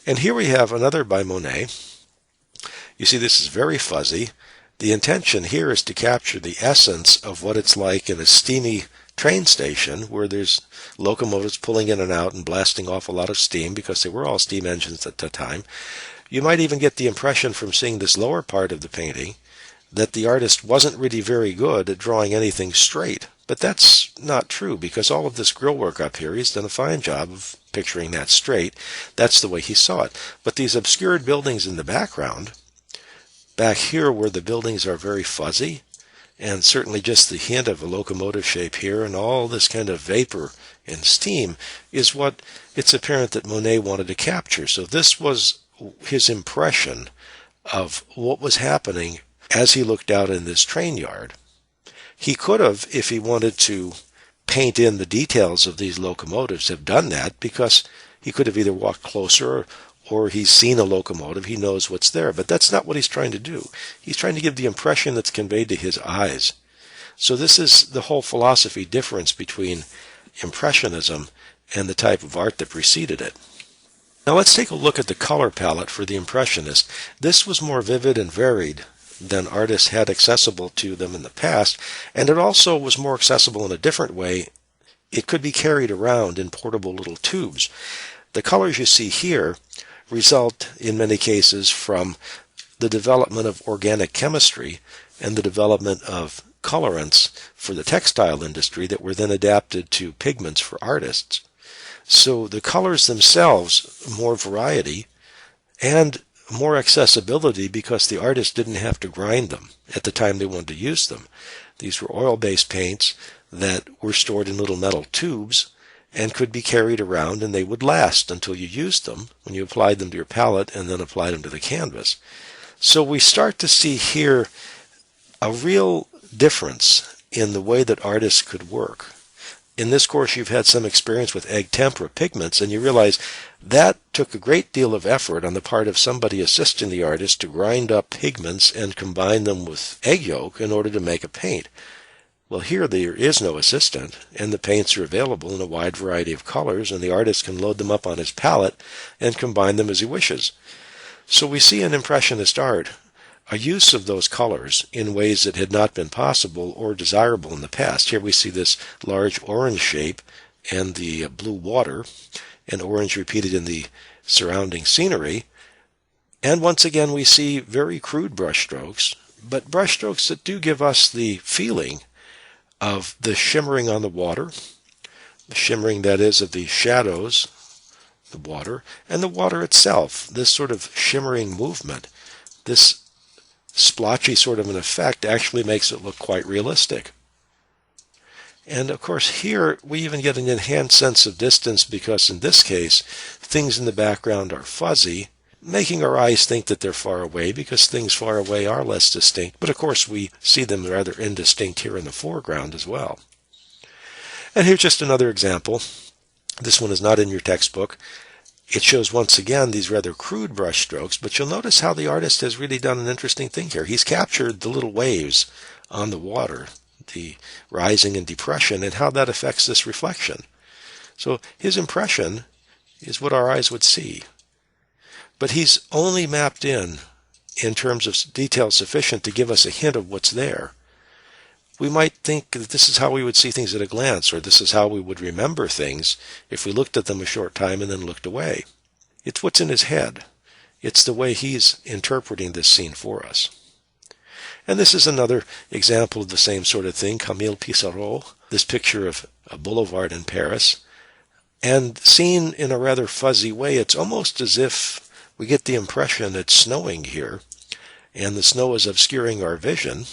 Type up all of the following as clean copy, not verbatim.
And here we have another by Monet. You see, this is very fuzzy. The intention here is to capture the essence of what it's like in a steamy train station where there's locomotives pulling in and out and blasting off a lot of steam because they were all steam engines at the time. You might even get the impression from seeing this lower part of the painting that the artist wasn't really very good at drawing anything straight. But that's not true because all of this grill work up here, he's done a fine job of picturing that straight. That's the way he saw it. But these obscured buildings in the background, back here where the buildings are very fuzzy, and certainly just the hint of a locomotive shape here and all this kind of vapor and steam is what it's apparent that Monet wanted to capture. So this was his impression of what was happening as he looked out in this train yard. He could have, if he wanted to paint in the details of these locomotives, have done that because he could have either walked closer or he's seen a locomotive, he knows what's there. But that's not what he's trying to do. He's trying to give the impression that's conveyed to his eyes. So this is the whole philosophy difference between Impressionism and the type of art that preceded it. Now let's take a look at the color palette for the Impressionist. This was more vivid and varied than artists had accessible to them in the past, and it also was more accessible in a different way. It could be carried around in portable little tubes. The colors you see here result in many cases from the development of organic chemistry and the development of colorants for the textile industry that were then adapted to pigments for artists. So the colors themselves, more variety and more accessibility because the artists didn't have to grind them at the time they wanted to use them. These were oil-based paints that were stored in little metal tubes and could be carried around, and they would last until you used them when you applied them to your palette and then applied them to the canvas. So we start to see here a real difference in the way that artists could work. In this course, you've had some experience with egg tempera pigments, and you realize that took a great deal of effort on the part of somebody assisting the artist to grind up pigments and combine them with egg yolk in order to make a paint. Well, here there is no assistant, and the paints are available in a wide variety of colors, and the artist can load them up on his palette and combine them as he wishes. So we see in Impressionist art a use of those colors in ways that had not been possible or desirable in the past. Here we see this large orange shape and the blue water, and orange repeated in the surrounding scenery. And once again we see very crude brushstrokes, but brushstrokes that do give us the feeling of the shimmering on the water, the shimmering, that is, of the shadows, the water, and the water itself, this sort of shimmering movement. This splotchy sort of an effect actually makes it look quite realistic. And of course here we even get an enhanced sense of distance because in this case things in the background are fuzzy, making our eyes think that they're far away because things far away are less distinct. But of course we see them rather indistinct here in the foreground as well. And here's just another example. This one is not in your textbook. It shows once again these rather crude brush strokes, but you'll notice how the artist has really done an interesting thing here. He's captured the little waves on the water, the rising and depression, and how that affects this reflection. So his impression is what our eyes would see. But he's only mapped in terms of detail sufficient to give us a hint of what's there. We might think that this is how we would see things at a glance, or this is how we would remember things if we looked at them a short time and then looked away. It's what's in his head. It's the way he's interpreting this scene for us. And this is another example of the same sort of thing, Camille Pissarro, this picture of a boulevard in Paris. And seen in a rather fuzzy way, it's almost as if we get the impression it's snowing here, and the snow is obscuring our vision.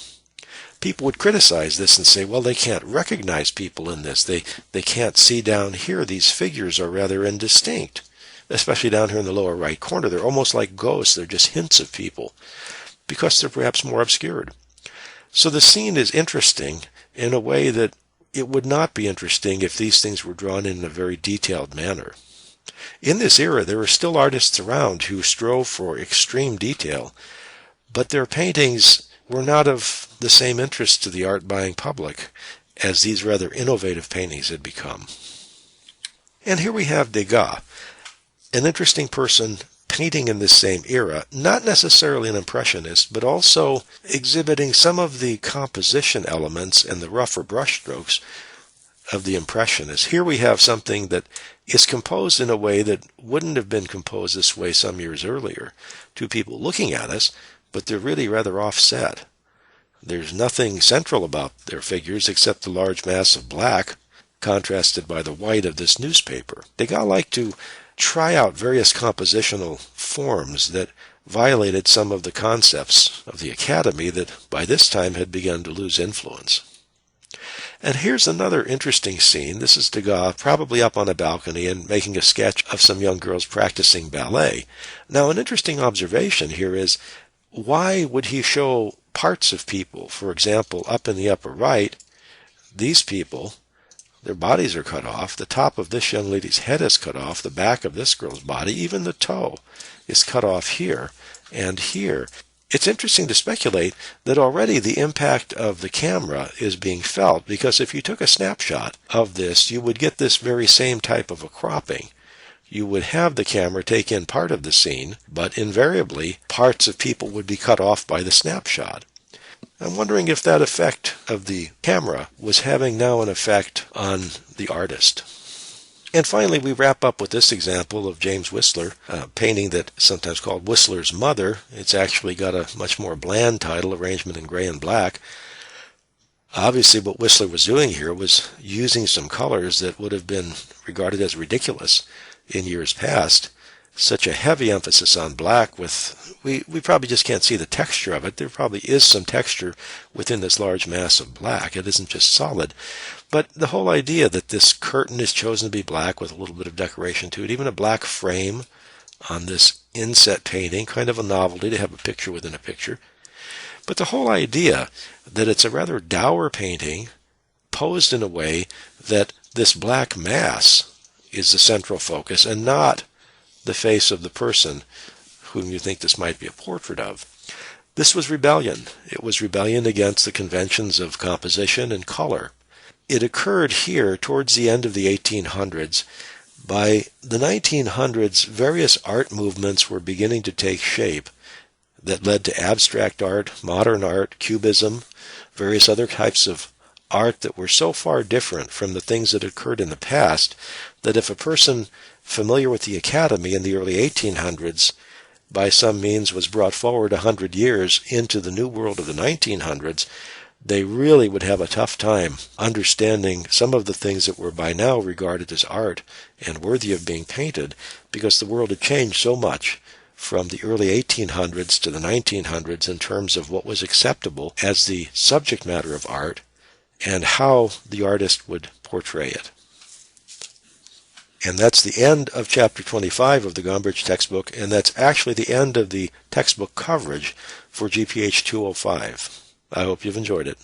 People would criticize this and say, well, they can't recognize people in this. They can't see down here. These figures are rather indistinct, especially down here in the lower right corner. They're almost like ghosts. They're just hints of people because they're perhaps more obscured. So the scene is interesting in a way that it would not be interesting if these things were drawn in a very detailed manner. In this era, there were still artists around who strove for extreme detail, but their paintings were not of the same interest to the art-buying public as these rather innovative paintings had become. And here we have Degas, an interesting person painting in this same era, not necessarily an Impressionist, but also exhibiting some of the composition elements and the rougher brushstrokes of the Impressionists. Here we have something that is composed in a way that wouldn't have been composed this way some years earlier to people looking at us, but they're really rather offset. There's nothing central about their figures except the large mass of black contrasted by the white of this newspaper. Degas liked to try out various compositional forms that violated some of the concepts of the Academy that by this time had begun to lose influence. And here's another interesting scene. This is Degas probably up on a balcony and making a sketch of some young girls practicing ballet. Now, an interesting observation here is, why would he show parts of people? For example, up in the upper right, these people, their bodies are cut off. The top of this young lady's head is cut off. The back of this girl's body, even the toe, is cut off here and here. It's interesting to speculate that already the impact of the camera is being felt, because if you took a snapshot of this, you would get this very same type of a cropping. You would have the camera take in part of the scene, but invariably parts of people would be cut off by the snapshot. I'm wondering if that effect of the camera was having now an effect on the artist. And finally, we wrap up with this example of James Whistler, a painting that's sometimes called Whistler's Mother. It's actually got a much more bland title, Arrangement in Gray and Black. Obviously, what Whistler was doing here was using some colors that would have been regarded as ridiculous in years past. Such a heavy emphasis on black we probably just can't see the texture of it. There probably is some texture within this large mass of black. It isn't just solid. But the whole idea that this curtain is chosen to be black with a little bit of decoration to it, even a black frame on this inset painting, kind of a novelty to have a picture within a picture. But the whole idea that it's a rather dour painting posed in a way that this black mass is the central focus and not the face of the person whom you think this might be a portrait of. This was rebellion. It was rebellion against the conventions of composition and color. It occurred here towards the end of the 1800s. By the 1900s, various art movements were beginning to take shape that led to abstract art, modern art, cubism, various other types of art that were so far different from the things that occurred in the past that if a person familiar with the Academy in the early 1800s by some means was brought forward 100 years into the new world of the 1900s, they really would have a tough time understanding some of the things that were by now regarded as art and worthy of being painted, because the world had changed so much from the early 1800s to the 1900s in terms of what was acceptable as the subject matter of art and how the artist would portray it. And that's the end of Chapter 25 of the Gombrich textbook, and that's actually the end of the textbook coverage for GPH 205. I hope you've enjoyed it.